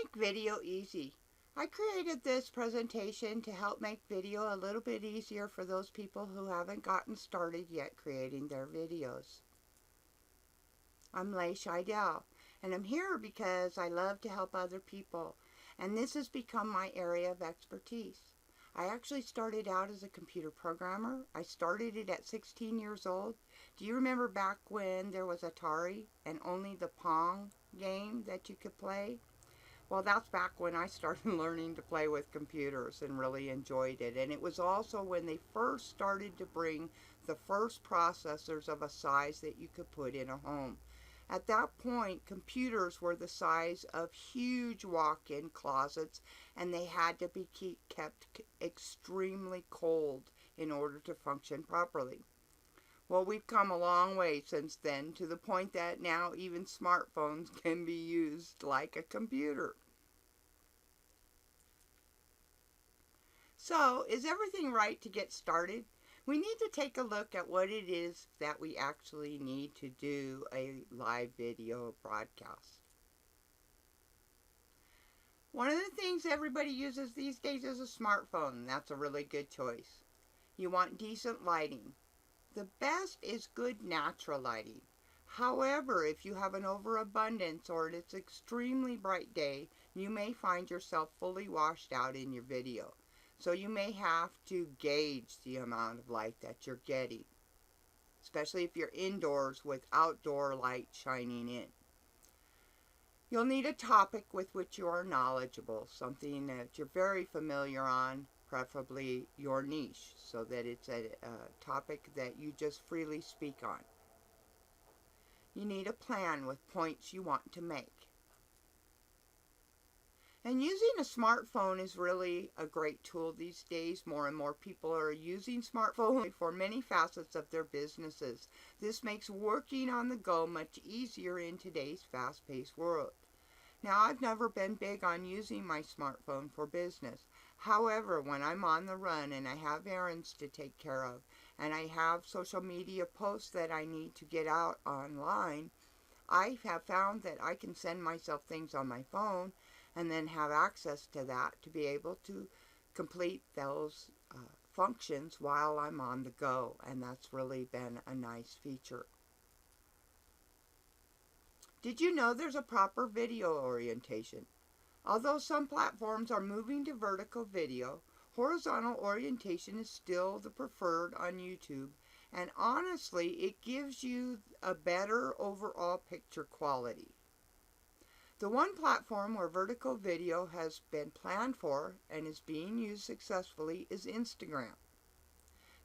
make video easy. I created this presentation to help make video a little bit easier for those people who haven't gotten started yet creating their videos. I'm Leigh Scheidel, and I'm here because I love to help other people, and this has become my area of expertise. I actually started out as a computer programmer. I started it at 16 years old. Do you remember back when there was Atari and only the Pong game that you could play? Well, that's back when I started learning to play with computers and really enjoyed it. And it was also when they first started to bring the first processors of a size that you could put in a home. At that point, computers were the size of huge walk-in closets, and they had to be kept extremely cold in order to function properly. Well, we've come a long way since then, to the point that now even smartphones can be used like a computer. So, is everything right to get started? We need to take a look at what it is that we actually need to do a live video broadcast. One of the things everybody uses these days is a smartphone. That's a really good choice. You want decent lighting. The best is good natural lighting. However, if you have an overabundance or it's an extremely bright day, you may find yourself fully washed out in your video. So you may have to gauge the amount of light that you're getting, especially if you're indoors with outdoor light shining in. You'll need a topic with which you are knowledgeable, something that you're very familiar on, preferably your niche, so that it's a topic that you just freely speak on. You need a plan with points you want to make. And using a smartphone is really a great tool these days. More and more people are using smartphones for many facets of their businesses. This makes working on the go much easier in today's fast-paced world. Now, I've never been big on using my smartphone for business. However, when I'm on the run and I have errands to take care of, and I have social media posts that I need to get out online, I have found that I can send myself things on my phone and then have access to that to be able to complete those functions while I'm on the go, and that's really been a nice feature. Did you know there's a proper video orientation? Although some platforms are moving to vertical video, horizontal orientation is still the preferred on YouTube, and honestly, it gives you a better overall picture quality. The one platform where vertical video has been planned for and is being used successfully is Instagram.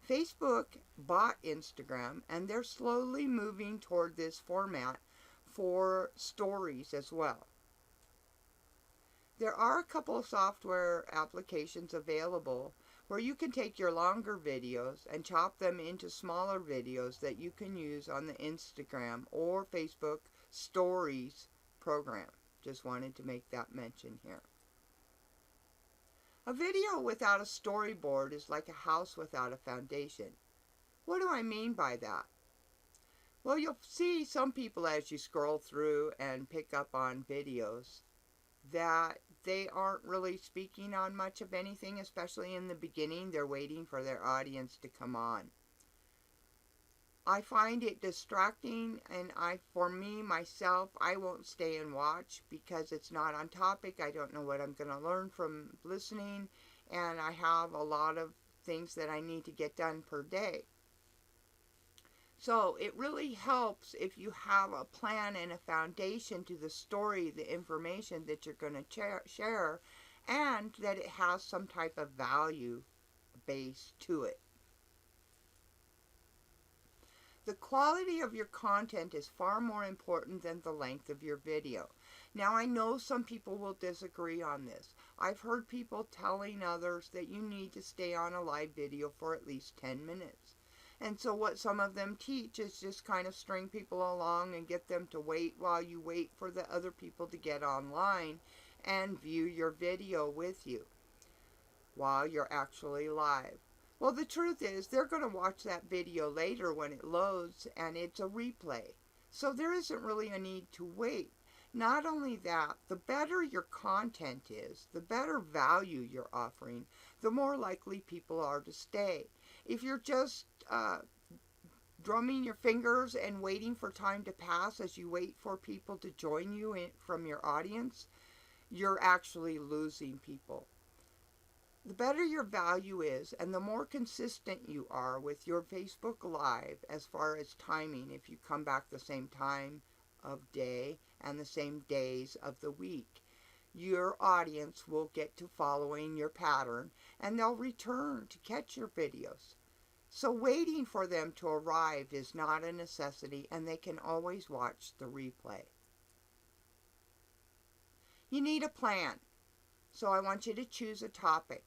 Facebook bought Instagram, and they're slowly moving toward this format for stories as well. There are a couple of software applications available where you can take your longer videos and chop them into smaller videos that you can use on the Instagram or Facebook Stories program. Just wanted to make that mention here. A video without a storyboard is like a house without a foundation. What do I mean by that? Well, you'll see some people as you scroll through and pick up on videos that they aren't really speaking on much of anything, especially in the beginning. They're waiting for their audience to come on. I find it distracting, and for me, myself, I won't stay and watch because it's not on topic. I don't know what I'm going to learn from listening, and I have a lot of things that I need to get done per day. So it really helps if you have a plan and a foundation to the story, the information that you're going to share, and that it has some type of value base to it. The quality of your content is far more important than the length of your video. Now, I know some people will disagree on this. I've heard people telling others that you need to stay on a live video for at least 10 minutes. And so what some of them teach is just kind of string people along and get them to wait while you wait for the other people to get online and view your video with you while you're actually live. Well, the truth is they're going to watch that video later when it loads, and it's a replay. So there isn't really a need to wait. Not only that, the better your content is, the better value you're offering, the more likely people are to stay. If you're just drumming your fingers and waiting for time to pass as you wait for people to join you from your audience, you're actually losing people. The better your value is and the more consistent you are with your Facebook Live as far as timing, if you come back the same time of day and the same days of the week, your audience will get to following your pattern and they'll return to catch your videos. So waiting for them to arrive is not a necessity and they can always watch the replay. You need a plan. So I want you to choose a topic.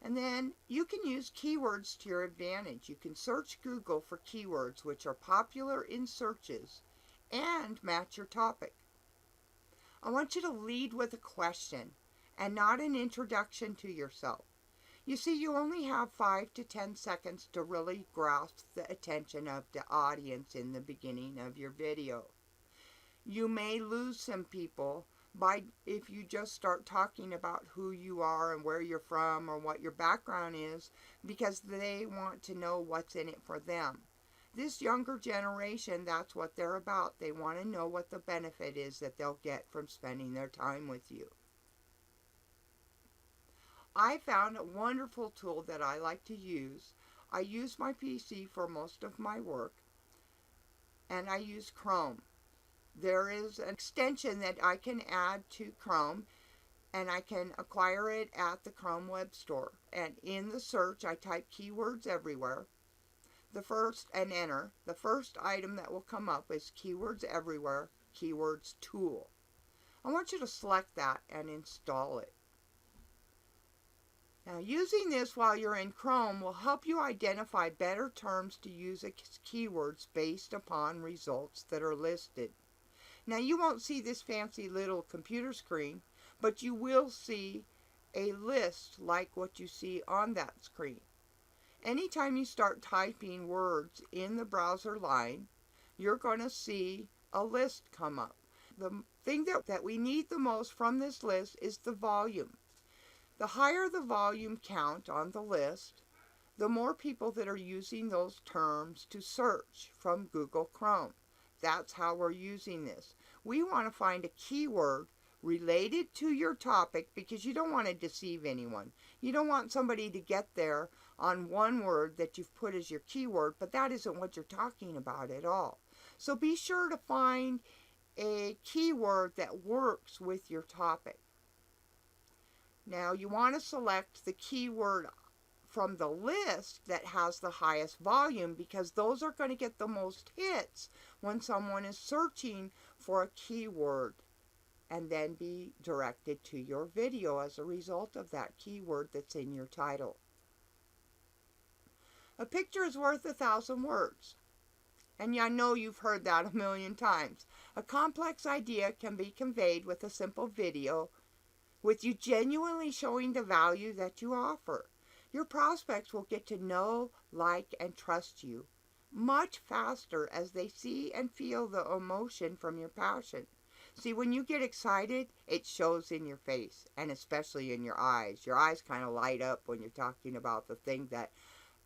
And then you can use keywords to your advantage. You can search Google for keywords which are popular in searches and match your topic. I want you to lead with a question and not an introduction to yourself. You see, you only have 5 to 10 seconds to really grasp the attention of the audience in the beginning of your video. You may lose some people if you just start talking about who you are and where you're from or what your background is, because they want to know what's in it for them. This younger generation, that's what they're about. They want to know what the benefit is that they'll get from spending their time with you. I found a wonderful tool that I like to use. I use my PC for most of my work, and I use Chrome. There is an extension that I can add to Chrome, and I can acquire it at the Chrome Web Store. And in the search, I type keywords everywhere. And enter. The first item that will come up is keywords everywhere, keywords tool. I want you to select that and install it. Now, using this while you're in Chrome will help you identify better terms to use as keywords based upon results that are listed. Now, you won't see this fancy little computer screen, but you will see a list like what you see on that screen. Anytime you start typing words in the browser line, you're going to see a list come up. The thing that we need the most from this list is the volume. The higher the volume count on the list, the more people that are using those terms to search from Google Chrome. That's how we're using this. We want to find a keyword related to your topic because you don't want to deceive anyone. You don't want somebody to get there on one word that you've put as your keyword, but that isn't what you're talking about at all. So be sure to find a keyword that works with your topic. Now you want to select the keyword from the list that has the highest volume because those are going to get the most hits when someone is searching for a keyword and then be directed to your video as a result of that keyword that's in your title. A picture is worth 1,000 words. And I know you've heard that a million times. A complex idea can be conveyed with a simple video, with you genuinely showing the value that you offer. Your prospects will get to know, like, and trust you much faster as they see and feel the emotion from your passion. See, when you get excited, it shows in your face, and especially in your eyes. Your eyes kind of light up when you're talking about the thing that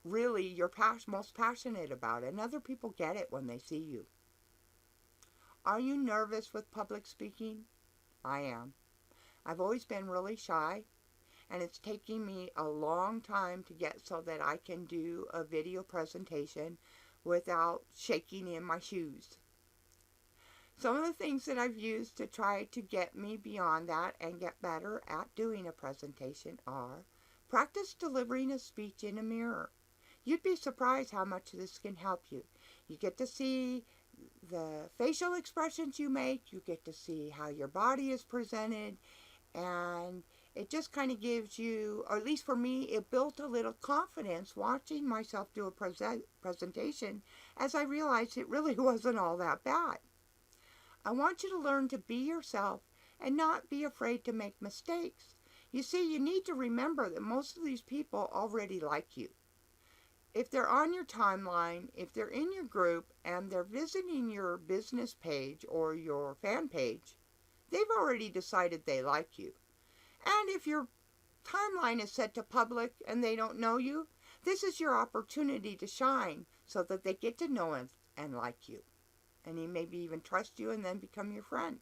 really you're most passionate about, and other people get it when they see you. Are you nervous with public speaking? I am. I've always been really shy, and it's taking me a long time to get so that I can do a video presentation without shaking in my shoes. Some of the things that I've used to try to get me beyond that and get better at doing a presentation are practice delivering a speech in a mirror. You'd be surprised how much this can help you. You get to see the facial expressions you make, you get to see how your body is presented, and it just kind of gives you, or at least for me, it built a little confidence watching myself do a presentation as I realized it really wasn't all that bad. I want you to learn to be yourself and not be afraid to make mistakes. You see, you need to remember that most of these people already like you. If they're on your timeline, if they're in your group, and they're visiting your business page or your fan page, they've already decided they like you. And if your timeline is set to public and they don't know you, this is your opportunity to shine so that they get to know and like you. And maybe even trust you and then become your friend.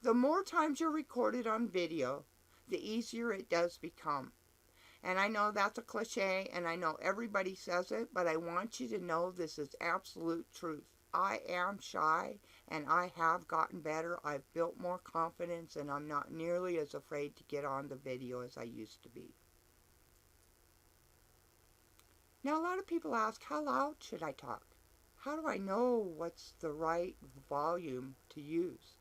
The more times you're recorded on video, the easier it does become. And I know that's a cliche, and I know everybody says it, but I want you to know this is absolute truth. I am shy, and I have gotten better. I've built more confidence, and I'm not nearly as afraid to get on the video as I used to be. Now, a lot of people ask, how loud should I talk? How do I know what's the right volume to use?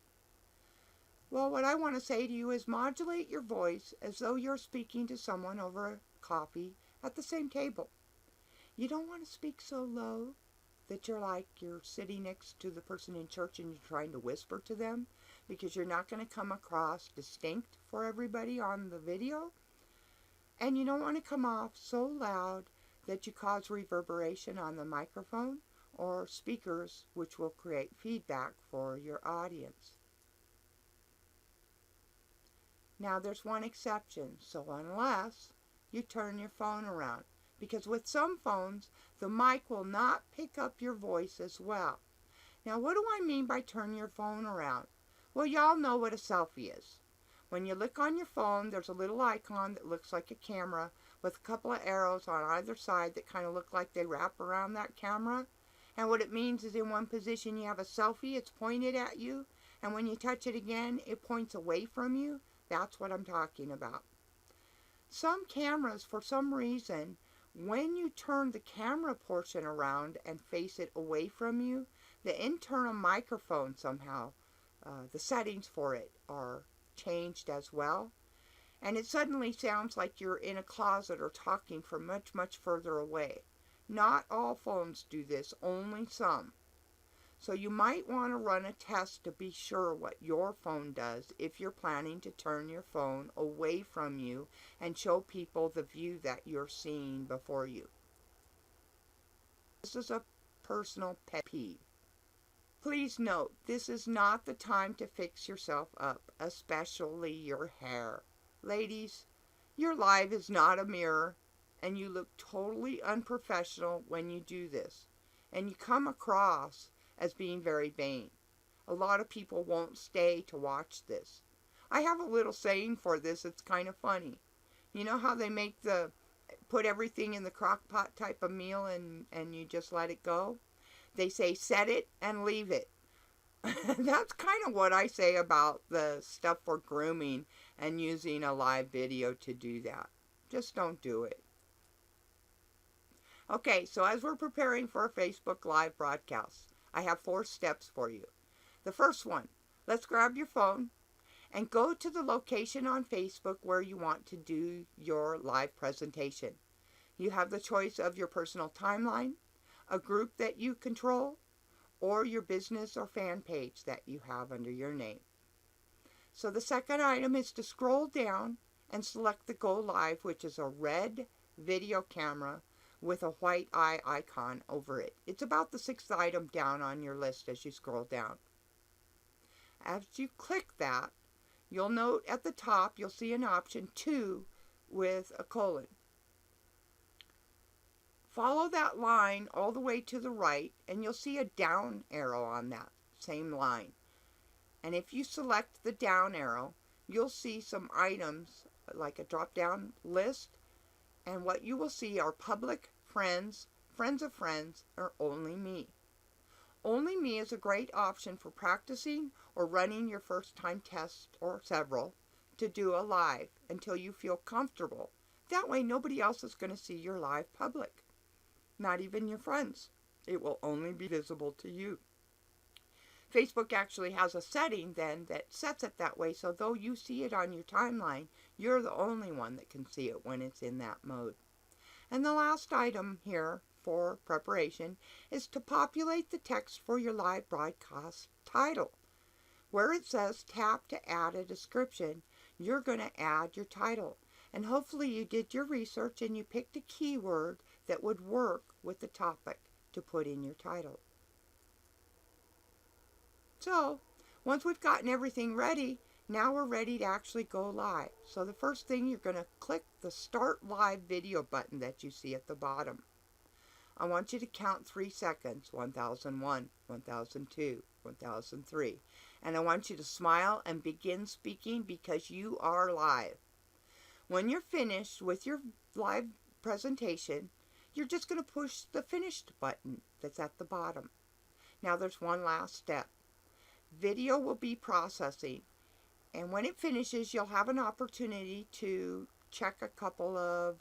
Well, what I want to say to you is modulate your voice as though you're speaking to someone over coffee at the same table. You don't want to speak so low that you're sitting next to the person in church and you're trying to whisper to them, because you're not going to come across distinct for everybody on the video. And you don't want to come off so loud that you cause reverberation on the microphone or speakers, which will create feedback for your audience. Now there's one exception, so unless you turn your phone around, because with some phones the mic will not pick up your voice as well. Now what do I mean by turn your phone around? Well, y'all know what a selfie is. When you look on your phone, there's a little icon that looks like a camera with a couple of arrows on either side that kind of look like they wrap around that camera. And what it means is in one position you have a selfie, it's pointed at you, and when you touch it again, it points away from you. That's what I'm talking about. Some cameras, for some reason, when you turn the camera portion around and face it away from you, the internal microphone somehow, the settings for it are changed as well. And it suddenly sounds like you're in a closet or talking from much, much further away. Not all phones do this, only some. So you might want to run a test to be sure what your phone does if you're planning to turn your phone away from you and show people the view that you're seeing before you. This is a personal pet peeve. Please note, this is not the time to fix yourself up, especially your hair. Ladies, your life is not a mirror, and you look totally unprofessional when you do this. And you come across as being very vain. A lot of people won't stay to watch this. I have a little saying for this, it's kind of funny. You know how they put everything in the crock pot type of meal and you just let it go? They say set it and leave it. That's kind of what I say about the stuff for grooming and using a live video to do that. Just don't do it. Okay, so as we're preparing for a Facebook Live broadcast, I have 4 steps for you. The first one, let's grab your phone and go to the location on Facebook where you want to do your live presentation. You have the choice of your personal timeline, a group that you control, or your business or fan page that you have under your name. So the second item is to scroll down and select the Go Live, which is a red video camera with a white eye icon over it. It's about the 6th item down on your list as you scroll down. As you click that, you'll note at the top you'll see an option 2 with a colon. Follow that line all the way to the right and you'll see a down arrow on that same line. And if you select the down arrow, you'll see some items like a drop-down list, and what you will see are public, friends, friends of friends, or only me. Only me is a great option for practicing or running your first time test or several to do a live until you feel comfortable. That way nobody else is going to see your live public, not even your friends. It will only be visible to you. Facebook actually has a setting then that sets it that way, so though you see it on your timeline, you're the only one that can see it when it's in that mode. And the last item here for preparation is to populate the text for your live broadcast title. Where it says tap to add a description, you're going to add your title. And hopefully you did your research and you picked a keyword that would work with the topic to put in your title. So, Once we've gotten everything ready, now we're ready to actually go live. So the first thing, you're going to click the Start Live Video button that you see at the bottom. I want you to count 3 seconds, 1001, 1002, 1003. And I want you to smile and begin speaking because you are live. When you're finished with your live presentation, you're just going to push the Finished button that's at the bottom. Now there's one last step. Video will be processing, and when it finishes, you'll have an opportunity to check a couple of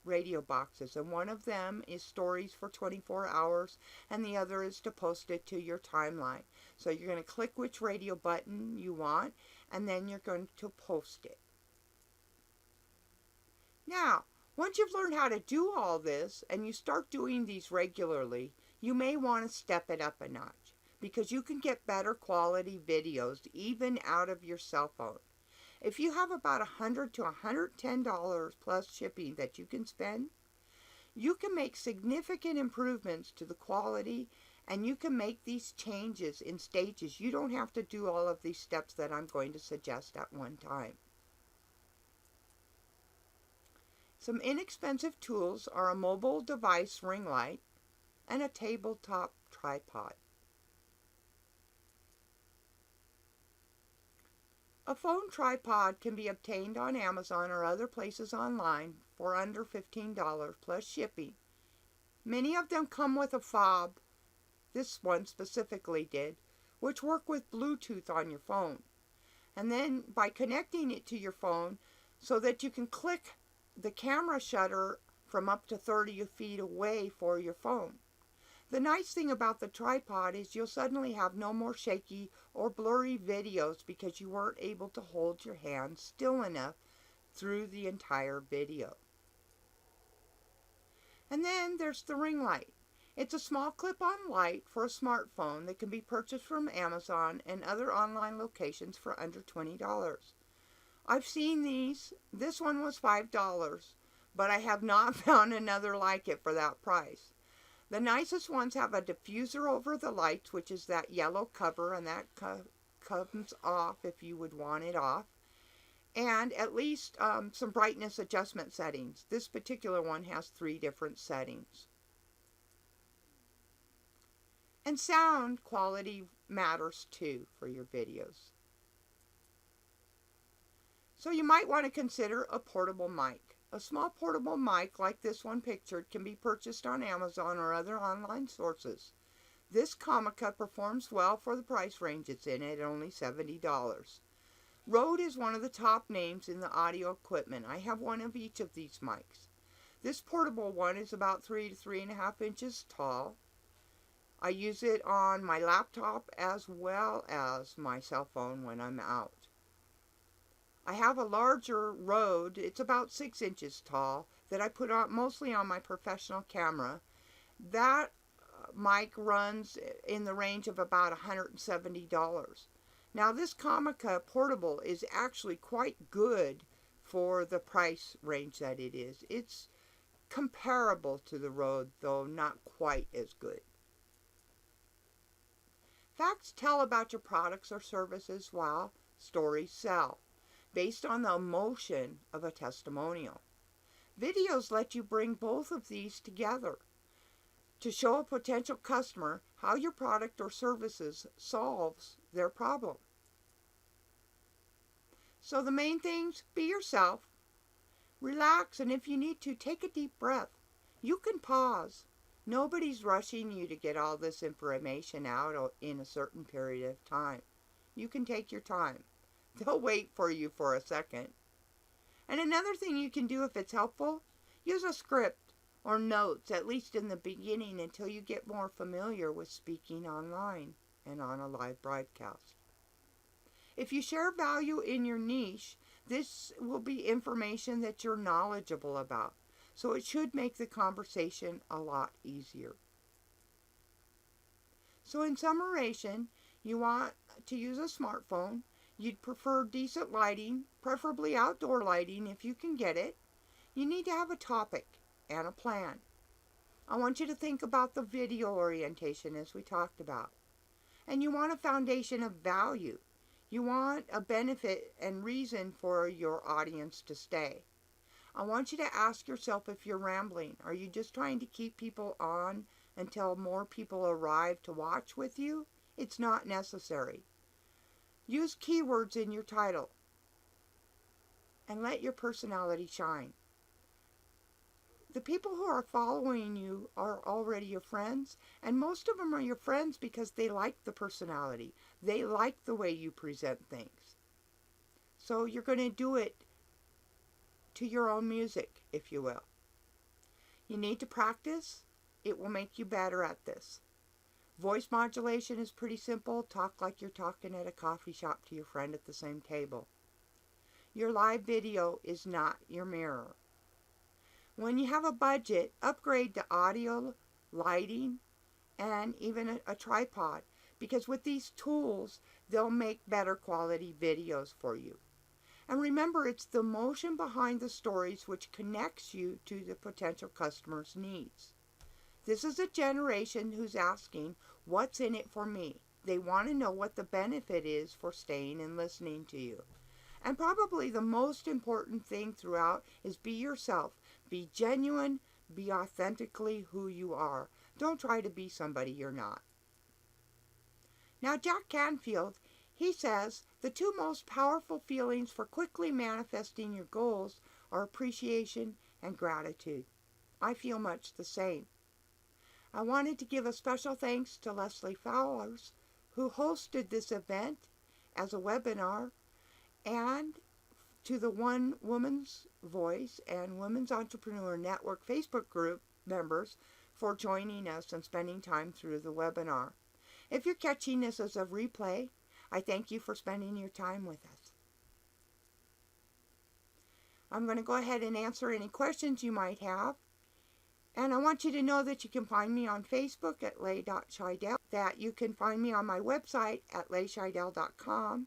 radio boxes, and one of them is stories for 24 hours, and the other is to post it to your timeline. So you're going to click which radio button you want, and then you're going to post it. Now, once you've learned how to do all this, and you start doing these regularly, you may want to step it up a notch, because you can get better quality videos even out of your cell phone. If you have about $100 to $110 plus shipping that you can spend, you can make significant improvements to the quality, and you can make these changes in stages. You don't have to do all of these steps that I'm going to suggest at one time. Some inexpensive tools are a mobile device ring light and a tabletop tripod. A phone tripod can be obtained on Amazon or other places online for under $15 plus shipping. Many of them come with a fob, this one specifically did, which work with Bluetooth on your phone. And then by connecting it to your phone so that you can click the camera shutter from up to 30 feet away for your phone. The nice thing about the tripod is you'll suddenly have no more shaky or blurry videos because you weren't able to hold your hand still enough through the entire video. And then there's the ring light. It's a small clip-on light for a smartphone that can be purchased from Amazon and other online locations for under $20. I've seen these. This one was $5, but I have not found another like it for that price. The nicest ones have a diffuser over the lights, which is that yellow cover, and that comes off if you would want it off. And at least some brightness adjustment settings. This particular one has 3 different settings. And sound quality matters too for your videos. So you might want to consider a portable mic. A small portable mic like this one pictured can be purchased on Amazon or other online sources. This Comica performs well for the price range it's in at only $70. Rode is one of the top names in the audio equipment. I have one of each of these mics. This portable one is about 3 to 3.5 inches tall. I use it on my laptop as well as my cell phone when I'm out. I have a larger Rode, it's about 6 inches tall, that I put on mostly on my professional camera. That mic runs in the range of about $170. Now this Comica portable is actually quite good for the price range that it is. It's comparable to the Rode, though not quite as good. Facts tell about your products or services while stories sell, based on the emotion of a testimonial. Videos let you bring both of these together to show a potential customer how your product or services solves their problem. So the main things, be yourself, relax, and if you need to, take a deep breath. You can pause. Nobody's rushing you to get all this information out in a certain period of time. You can take your time. They'll wait for you for a second. And another thing you can do if it's helpful, use a script or notes, at least in the beginning, until you get more familiar with speaking online and on a live broadcast. If you share value in your niche, this will be information that you're knowledgeable about, so it should make the conversation a lot easier. So in summarization, you want to use a smartphone. You'd prefer decent lighting, preferably outdoor lighting if you can get it. You need to have a topic and a plan. I want you to think about the video orientation as we talked about. And you want a foundation of value. You want a benefit and reason for your audience to stay. I want you to ask yourself if you're rambling. Are you just trying to keep people on until more people arrive to watch with you? It's not necessary. Use keywords in your title and let your personality shine. The people who are following you are already your friends, and most of them are your friends because they like the personality. They like the way you present things. So you're going to do it to your own music, if you will. You need to practice. It will make you better at this. Voice modulation is pretty simple. Talk like you're talking at a coffee shop to your friend at the same table. Your live video is not your mirror. When you have a budget, upgrade to audio, lighting, and even a tripod, because with these tools, they'll make better quality videos for you. And remember, it's the emotion behind the stories which connects you to the potential customer's needs. This is a generation who's asking, what's in it for me? They want to know what the benefit is for staying and listening to you. And probably the most important thing throughout is be yourself. Be genuine. Be authentically who you are. Don't try to be somebody you're not. Now, Jack Canfield, he says, the two most powerful feelings for quickly manifesting your goals are appreciation and gratitude. I feel much the same. I wanted to give a special thanks to Leslie Fowlers, who hosted this event as a webinar, and to the One Woman's Voice and Women's Entrepreneur Network Facebook group members for joining us and spending time through the webinar. If you're catching this as a replay, I thank you for spending your time with us. I'm going to go ahead and answer any questions you might have. And I want you to know that you can find me on Facebook at lay.scheidel, that you can find me on my website at layscheidel.com,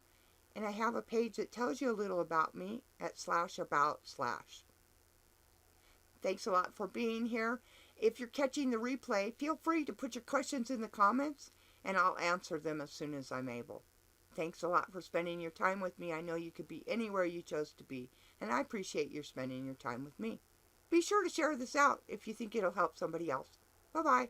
and I have a page that tells you a little about me at /about/. Thanks a lot for being here. If you're catching the replay, feel free to put your questions in the comments, and I'll answer them as soon as I'm able. Thanks a lot for spending your time with me. I know you could be anywhere you chose to be, and I appreciate your spending your time with me. Be sure to share this out if you think it'll help somebody else. Bye-bye.